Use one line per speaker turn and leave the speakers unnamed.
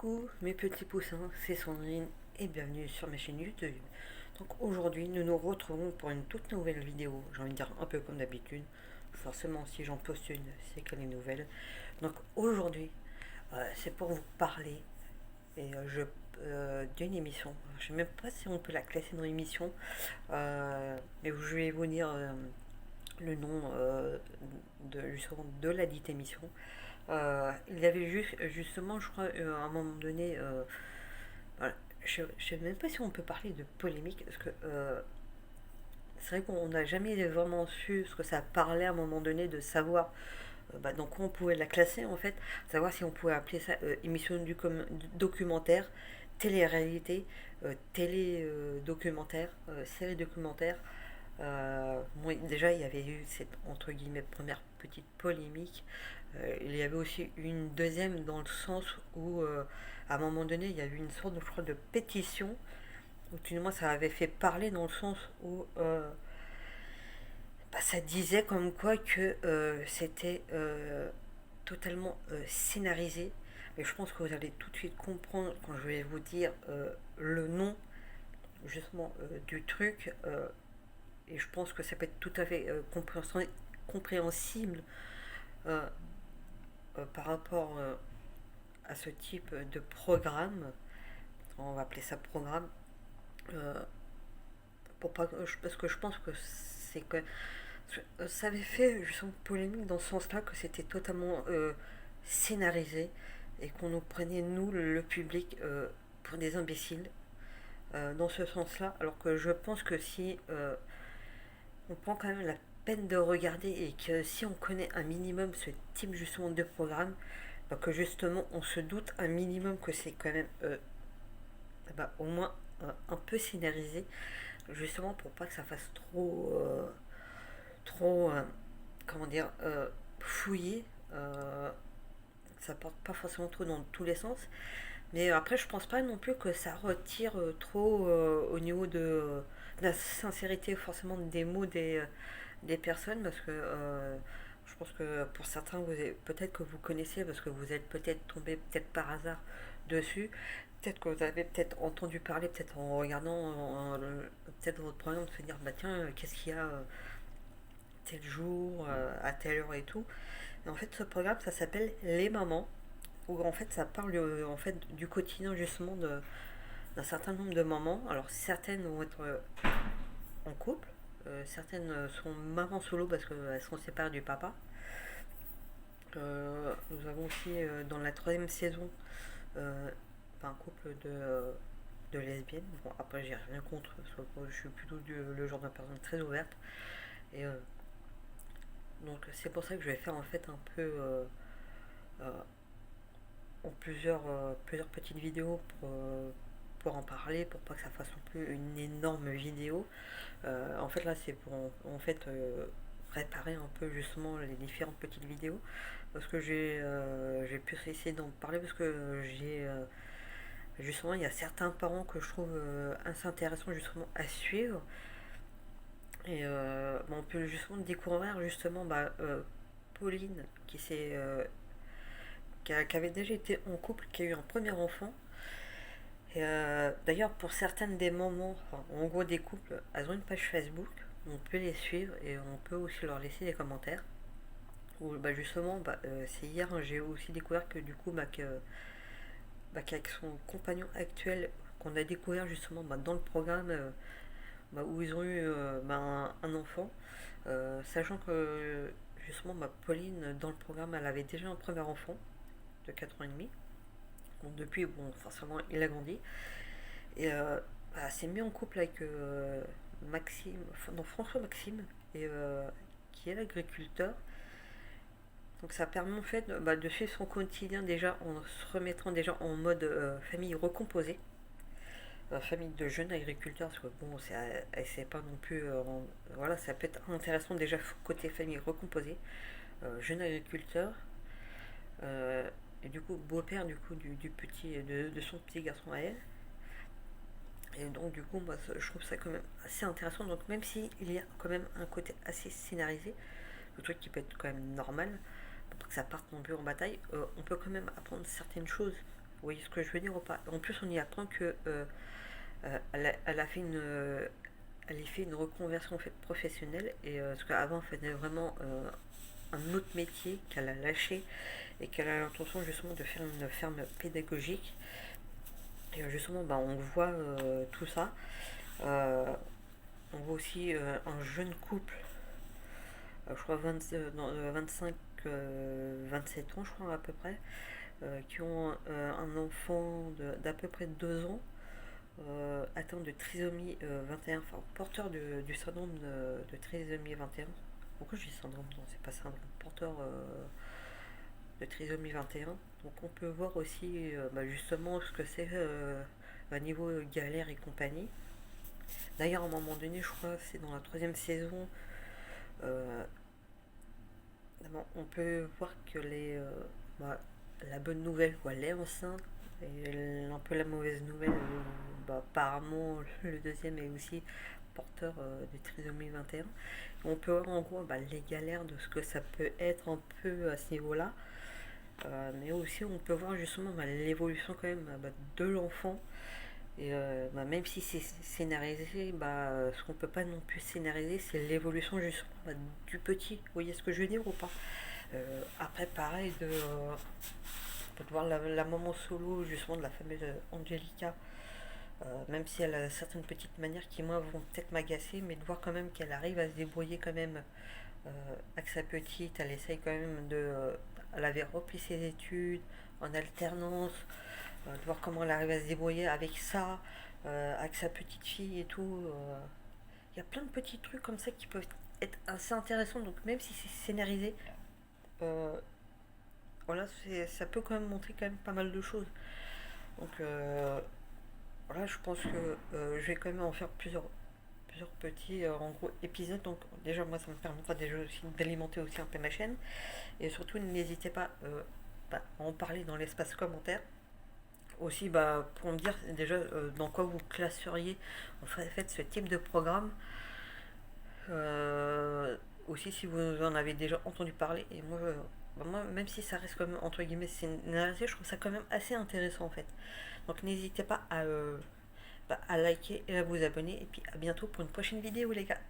Coucou mes petits poussins, c'est Sandrine et bienvenue sur ma chaîne YouTube. Donc aujourd'hui nous nous retrouvons pour une toute nouvelle vidéo, j'ai envie de dire un peu comme d'habitude. Forcément si j'en poste une, c'est qu'elle est nouvelle. Donc aujourd'hui c'est pour vous parler d'une émission. Je ne sais même pas si on peut la classer dans l'émission, mais je vais vous dire le nom de la dite émission. Il y avait justement, je crois, à un moment donné, voilà, je ne sais même pas si on peut parler de polémique, parce que c'est vrai qu'on n'a jamais vraiment su ce que ça parlait à un moment donné, de savoir dans quoi on pouvait la classer en fait, savoir si on pouvait appeler ça émission du documentaire, télé-réalité, télé-documentaire, série documentaire. Bon, déjà, il y avait eu cette entre guillemets première petite polémique. Il y avait aussi une deuxième dans le sens où, à un moment donné, il y a eu une sorte de, je crois, de pétition, ou tout du moins ça avait fait parler dans le sens où ça disait comme quoi que c'était totalement scénarisé. Mais je pense que vous allez tout de suite comprendre quand je vais vous dire le nom justement du truc. Et je pense que ça peut être tout à fait compréhensible euh, par rapport à ce type de programme. On va appeler ça programme. euh, pour pas, parce que je pense que c'est que ça avait fait justement polémique dans ce sens-là, que c'était totalement scénarisé et qu'on nous prenait, nous, le public, pour des imbéciles dans ce sens-là. Alors que je pense que si on prend quand même la peine de regarder et que si on connaît un minimum ce type justement de programme, bah que justement on se doute un minimum que c'est quand même au moins un peu scénarisé, justement pour pas que ça fasse trop comment dire, fouillé. Ça porte pas forcément trop dans tous les sens. Mais après, je pense pas non plus que ça retire trop au niveau de la sincérité forcément des mots des personnes, parce que je pense que pour certains, peut-être que vous connaissez, parce que vous êtes peut-être tombé peut-être par hasard dessus, peut-être que vous avez peut-être entendu parler, peut-être en regardant peut-être votre programme, de se dire bah tiens, qu'est-ce qu'il y a tel jour, à telle heure et tout. Et en fait, ce programme, ça s'appelle Les Mamans, où en fait, ça parle en fait du quotidien justement d'un certain nombre de mamans. Alors, certaines vont être en couple, certaines sont mamans solo parce qu'elles sont séparées du papa. Nous avons aussi dans la troisième saison un couple de lesbiennes. Bon, après, j'ai rien contre, parce que je suis plutôt le genre de personne très ouverte. Et donc, c'est pour ça que je vais faire en fait un peu euh, en plusieurs petites vidéos pour en parler, pour pas que ça fasse non plus une énorme vidéo. En fait, là, c'est pour en fait réparer un peu justement les différentes petites vidéos, parce que j'ai pu essayer d'en parler, parce que j'ai justement, il y a certains parents que je trouve assez intéressants justement à suivre. Et on peut justement découvrir justement Pauline qui avait déjà été en couple, qui a eu un premier enfant. Et d'ailleurs, pour certaines des mamans, enfin, en gros des couples, elles ont une page Facebook. On peut les suivre et on peut aussi leur laisser des commentaires. Ou justement, c'est hier, hein, j'ai aussi découvert que du coup, qu'avec son compagnon actuel, qu'on a découvert justement dans le programme où ils ont eu un enfant, sachant que justement Pauline dans le programme elle avait déjà un premier enfant de 4 ans et demi. Bon, depuis, bon, forcément, il a grandi. Et s'est mis en couple avec Maxime, non, François Maxime, et qui est l'agriculteur. Donc ça permet en fait de suivre son quotidien déjà en se remettant déjà en mode famille recomposée. Famille de jeunes agriculteurs, parce que bon, c'est pas non plus. Voilà, ça peut être intéressant déjà côté famille recomposée. Jeune agriculteur, et du coup, beau-père du coup du petit, de son petit garçon à elle. Et donc du coup, moi, je trouve ça quand même assez intéressant. Donc même s'il y a quand même un côté assez scénarisé, le truc qui peut être quand même normal, pour que ça parte non plus en bataille, on peut quand même apprendre certaines choses Vous voyez ce que je veux dire ou pas? En plus, on y apprend que elle a fait elle a fait une reconversion professionnelle et parce qu'avant elle faisait vraiment un autre métier qu'elle a lâché et qu'elle a l'intention justement de faire une ferme pédagogique. Et justement, bah, on voit tout ça. Euh, on voit aussi un jeune couple, je crois 25, 27 ans, je crois à peu près, qui ont un enfant d'à peu près 2 ans, atteint de trisomie 21, enfin porteur du syndrome de trisomie 21. Pourquoi je dis syndrome? Non, c'est pas syndrome, porteur de trisomie 21. Donc on peut voir aussi bah, justement ce que c'est à niveau galère et compagnie. D'ailleurs, à un moment donné, je crois que c'est dans la troisième saison, euh, on peut voir que bah, la bonne nouvelle, quoi, elle est enceinte. Et un peu la mauvaise nouvelle, bah, apparemment, le deuxième est aussi porteur de trisomie 21. On peut voir en gros bah, les galères de ce que ça peut être un peu à ce niveau-là. Mais aussi, on peut voir justement bah, l'évolution quand même bah, de l'enfant. Et bah, même si c'est scénarisé, bah, ce qu'on peut pas non plus scénariser, c'est l'évolution justement bah, du petit. Vous voyez ce que je veux dire ou pas? Après, pareil, de voir la maman solo, justement, de la fameuse Angelica, même si elle a certaines petites manières qui, moi, vont peut-être m'agacer, mais de voir quand même qu'elle arrive à se débrouiller quand même avec sa petite, elle essaye quand même elle avait repris ses études en alternance, de voir comment elle arrive à se débrouiller avec ça, avec sa petite fille et tout. Il y a plein de petits trucs comme ça qui peuvent être assez intéressants, donc même si c'est scénarisé, euh, voilà, ça peut quand même montrer quand même pas mal de choses. Donc voilà, je pense que je vais quand même en faire plusieurs petits en gros épisodes. Donc déjà moi ça me permettra déjà aussi d'alimenter aussi un peu ma chaîne. Et surtout n'hésitez pas bah, à en parler dans l'espace commentaire. Aussi bah, pour me dire déjà dans quoi vous classeriez en fait ce type de programme. Euh, Aussi si vous en avez déjà entendu parler. Et moi, bah, moi même si ça reste comme entre guillemets scénarisé, je trouve ça quand même assez intéressant en fait. Donc n'hésitez pas à liker et à vous abonner. Et puis à bientôt pour une prochaine vidéo les gars.